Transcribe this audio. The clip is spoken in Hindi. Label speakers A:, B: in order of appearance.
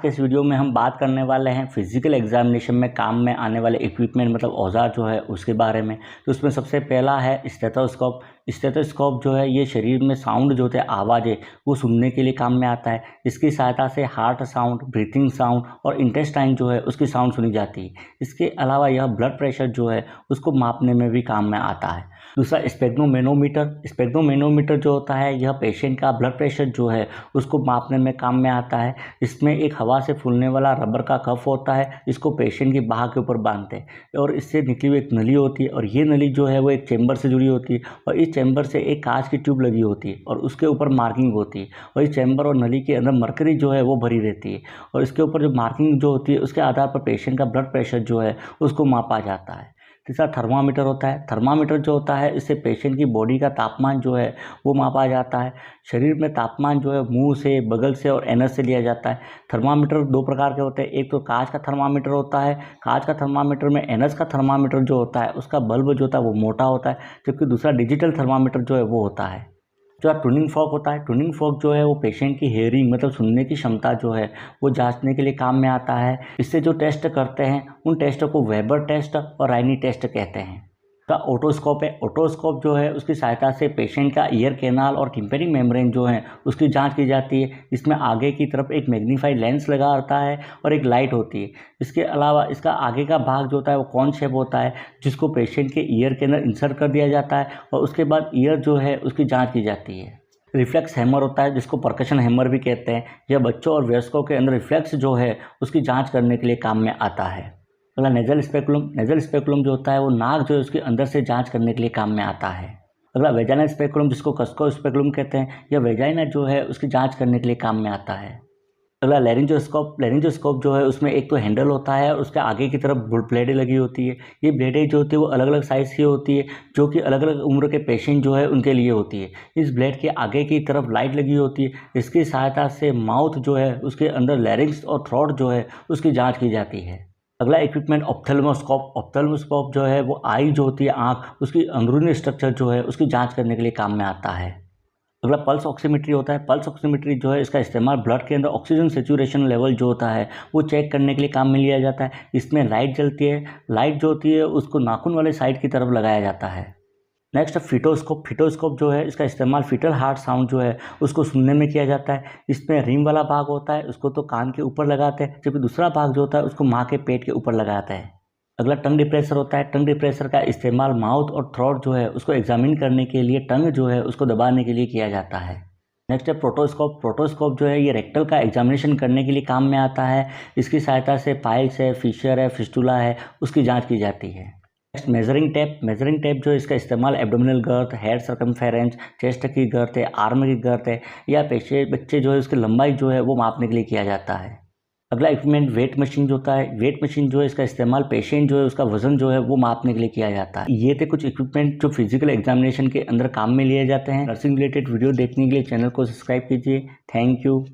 A: इस वीडियो में हम बात करने वाले हैं फिजिकल एग्जामिनेशन में काम में आने वाले इक्विपमेंट मतलब औजार जो है उसके बारे में। तो उसमें सबसे पहला है स्टेथोस्कोप। स्टेथोस्कोप जो है ये शरीर में साउंड जो होते हैं आवाज़ें वो सुनने के लिए काम में आता है। इसकी सहायता से हार्ट साउंड, ब्रीथिंग साउंड और इंटेस्टाइन जो है उसकी साउंड सुनी जाती है। इसके अलावा यह ब्लड प्रेशर जो है उसको मापने में भी काम में आता है। दूसरा स्पेग्नोमेनोमीटर। स्पेग्नोमेनोमीटर जो होता है यह पेशेंट का ब्लड प्रेशर जो है उसको मापने में काम में आता है। इसमें एक हवा से फूलने वाला रबर का कफ होता है, इसको पेशेंट की बाह के ऊपर बांधते हैं और इससे निकली हुई एक नली होती है और ये नली जो है वो एक चैम्बर से जुड़ी होती है और इस चैम्बर से एक कांच की ट्यूब लगी होती है और उसके ऊपर मार्किंग होती है और इस चैम्बर और नली के अंदर मरकरी जो है वो भरी रहती है और इसके ऊपर जो मार्किंग जो होती है उसके आधार पर पेशेंट का ब्लड प्रेशर जो है उसको मापा जाता है। तीसरा थर्मामीटर होता है। थर्मामीटर जो होता है इससे पेशेंट की बॉडी का तापमान जो है वो मापा जाता है। शरीर में तापमान जो है मुंह से, बगल से और एनस से लिया जाता है। थर्मामीटर दो प्रकार के होते हैं, एक तो कांच का थर्मामीटर होता है। कांच का थर्मामीटर में एनस का थर्मामीटर जो होता है उसका बल्ब जो होता है वो मोटा होता है, जबकि दूसरा डिजिटल थर्मामीटर जो है वो होता है। जो ट्यूनिंग फॉर्क होता है, ट्यूनिंग फॉर्क जो है वो पेशेंट की हेयरिंग मतलब सुनने की क्षमता जो है वो जांचने के लिए काम में आता है। इससे जो टेस्ट करते हैं उन टेस्टों को वेबर टेस्ट और रायनी टेस्ट कहते हैं। तो ओटोस्कोप है। ओटोस्कोप जो है उसकी सहायता से पेशेंट का ईयर कैनाल और टिम्पेनिक मेम्ब्रेन जो है उसकी जांच की जाती है। इसमें आगे की तरफ एक मैग्नीफाइड लेंस लगा रहता है और एक लाइट होती है। इसके अलावा इसका आगे का भाग जो होता है वो कॉन शेप होता है, जिसको पेशेंट के ईयर के अंदर इंसर्ट कर दिया जाता है और उसके बाद ईयर जो है उसकी जाँच की जाती है। रिफ्लेक्स हैमर होता है, जिसको परकशन हैमर भी कहते हैं। यह बच्चों और वयस्कों के अंदर रिफ्लेक्स जो है उसकी जांच करने के लिए काम में आता है। अगला नेजल स्पेकुलम। नेजल स्पेकुलम जो होता है वो नाक जो है उसके अंदर से जांच करने के लिए काम में आता है। अगला वेजाइनल स्पेकुलम, जिसको कस्को स्पेकुलम कहते हैं, यह वेजाइना जो है उसकी जांच करने के लिए काम में आता है। अगला लैरिंजोस्कोप। लैरिंजोस्कोप जो है उसमें एक तो हैंडल होता है और उसके आगे की तरफ ब्लेडें लगी होती है। ये ब्लेडें जो होती है वो अलग अलग साइज़ की होती है, जो कि अलग अलग उम्र के पेशेंट जो है उनके लिए होती है। इस ब्लेड के आगे की तरफ लाइट लगी होती है। इसकी सहायता से माउथ जो है उसके अंदर लैरिंक्स और थ्रोट जो है उसकी जाँच की जाती है। अगला इक्विपमेंट ऑप्थेल्मोस्कोप। ऑप्थेल्मोस्कोप जो है वो आई जो होती है आँख, उसकी अंदरूनी स्ट्रक्चर जो है उसकी जाँच करने के लिए काम में आता है। अगला पल्स ऑक्सीमेट्री होता है। पल्स ऑक्सीमेट्री जो है इसका इस्तेमाल ब्लड के अंदर ऑक्सीजन सेचुरेशन लेवल जो होता है वो चेक करने के लिए काम में लिया जाता है। इसमें लाइट जलती है, लाइट जो होती है उसको नाखून वाले साइड की तरफ लगाया जाता है। नेक्स्ट फिटोस्कोप। फिटोस्कोप जो है इसका इस्तेमाल फीटल हार्ट साउंड जो है उसको सुनने में किया जाता है। इसमें रिम वाला भाग होता है, उसको तो कान के ऊपर लगाते हैं, जबकि दूसरा भाग जो होता है उसको माँ के पेट के ऊपर लगाते हैं। अगला टंग डिप्रेसर होता है। टंग डिप्रेसर का इस्तेमाल माउथ और थ्रोट जो है उसको एग्जामिन करने के लिए टंग जो है उसको दबाने के लिए किया जाता है। नेक्स्ट है प्रोटोस्कोप। प्रोटोस्कोप जो है ये रेक्टल का एग्जामिनेशन करने के लिए काम में आता है। इसकी सहायता से पाइल्स है, फिशर है, फिस्टुला है, उसकी जांच की जाती है। Next measuring tape. Measuring tape जो है इसका इस्तेमाल abdominal girth, head circumference, chest की गर्थ है, आर्म की गर्थ है या बच्चे जो है उसकी लंबाई जो है वो मापने के लिए किया जाता है। अगला इक्विपमेंट वेट मशीन जो होता है। वेट मशीन जो है इसका इस्तेमाल पेशेंट जो है उसका वजन जो है वो मापने के लिए किया जाता है। ये थे कुछ इक्विपमेंट जो फिजिकल एग्जामिनेशन के अंदर काम में लिए जाते हैं। नर्सिंग रिलेटेड वीडियो देखने के लिए चैनल को सब्सक्राइब कीजिए। Thank you.